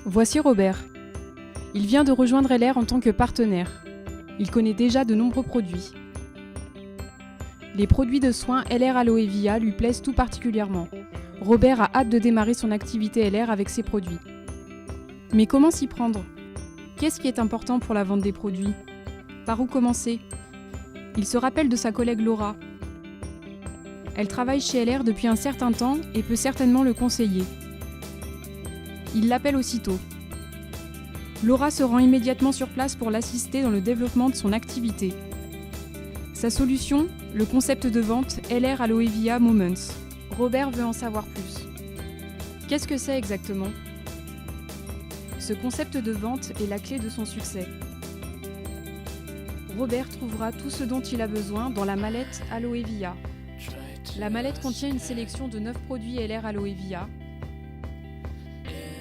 Voici Robert. Il vient de rejoindre LR en tant que partenaire. Il connaît déjà de nombreux produits. Les produits de soins LR Aloe Via lui plaisent tout particulièrement. Robert a hâte de démarrer son activité LR avec ses produits. Mais comment s'y prendre? Qu'est-ce qui est important pour la vente des produits? Par où commencer? Il se rappelle de sa collègue Laura. Elle travaille chez LR depuis un certain temps et peut certainement le conseiller. Il l'appelle aussitôt. Laura se rend immédiatement sur place pour l'assister dans le développement de son activité. Sa solution, le concept de vente LR Aloe Via Moments. Robert veut en savoir plus. Qu'est-ce que c'est exactement? Ce concept de vente est la clé de son succès. Robert trouvera tout ce dont il a besoin dans la mallette Aloe Via. La mallette contient une sélection de 9 produits LR Aloe Via,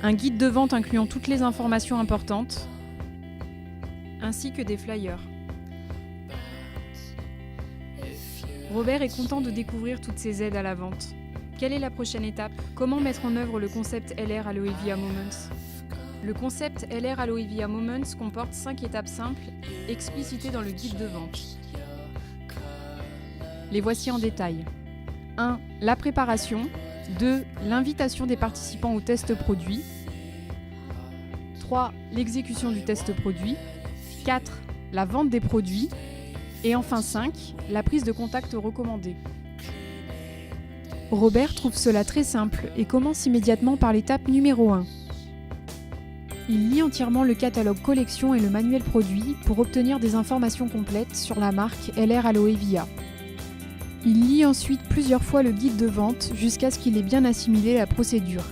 un guide de vente incluant toutes les informations importantes, ainsi que des flyers. Robert est content de découvrir toutes ces aides à la vente. Quelle est la prochaine étape? Comment mettre en œuvre le concept LR Aloe Via Moments? Le concept LR Aloe Via Moments comporte 5 étapes simples, explicitées dans le guide de vente. Les voici en détail. 1. La préparation. 2. L'invitation des participants au test produit. 3. L'exécution du test produit. 4. La vente des produits. Et enfin 5. La prise de contact recommandée. Robert trouve cela très simple et commence immédiatement par l'étape numéro 1. Il lit entièrement le catalogue collection et le manuel produit pour obtenir des informations complètes sur la marque LR Aloe Via. Il lit ensuite plusieurs fois le guide de vente jusqu'à ce qu'il ait bien assimilé la procédure.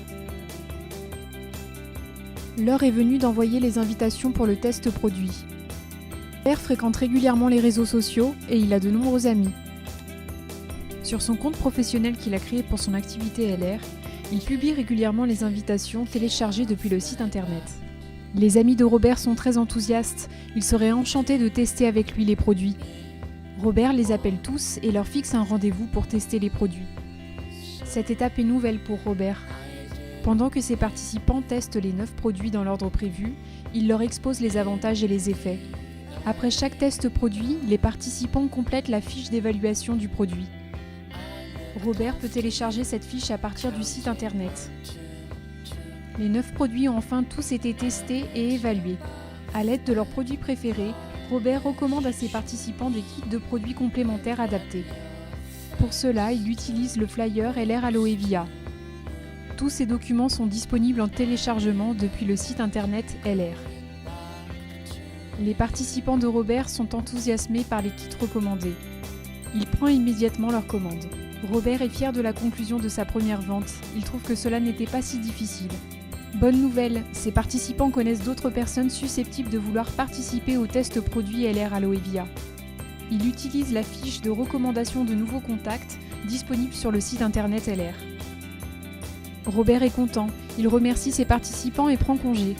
L'heure est venue d'envoyer les invitations pour le test produit. Robert fréquente régulièrement les réseaux sociaux et il a de nombreux amis. Sur son compte professionnel qu'il a créé pour son activité LR, il publie régulièrement les invitations téléchargées depuis le site internet. Les amis de Robert sont très enthousiastes, ils seraient enchantés de tester avec lui les produits. Robert les appelle tous et leur fixe un rendez-vous pour tester les produits. Cette étape est nouvelle pour Robert. Pendant que ses participants testent les 9 produits dans l'ordre prévu, il leur expose les avantages et les effets. Après chaque test produit, les participants complètent la fiche d'évaluation du produit. Robert peut télécharger cette fiche à partir du site internet. Les 9 produits ont enfin tous été testés et évalués. À l'aide de leurs produits préférés, Robert recommande à ses participants des kits de produits complémentaires adaptés. Pour cela, il utilise le flyer LR Aloe Via. Tous ces documents sont disponibles en téléchargement depuis le site internet LR. Les participants de Robert sont enthousiasmés par les kits recommandés. Il prend immédiatement leur commande. Robert est fier de la conclusion de sa première vente. Il trouve que cela n'était pas si difficile. Bonne nouvelle, ses participants connaissent d'autres personnes susceptibles de vouloir participer au test produit LR Aloe Via. Il utilise la fiche de recommandation de nouveaux contacts disponible sur le site internet LR. Robert est content, il remercie ses participants et prend congé.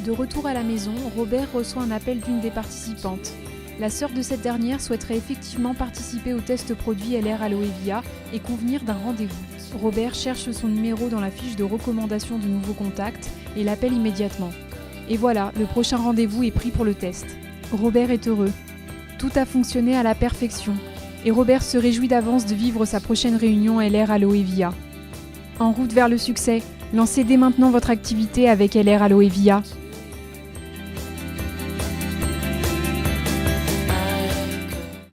De retour à la maison, Robert reçoit un appel d'une des participantes. La sœur de cette dernière souhaiterait effectivement participer au test produit LR Aloe Via et convenir d'un rendez-vous. Robert cherche son numéro dans la fiche de recommandation de nouveaux contacts et l'appelle immédiatement. Et voilà, le prochain rendez-vous est pris pour le test. Robert est heureux. Tout a fonctionné à la perfection. Et Robert se réjouit d'avance de vivre sa prochaine réunion LR Aloe Via. En route vers le succès, lancez dès maintenant votre activité avec LR Aloe Via.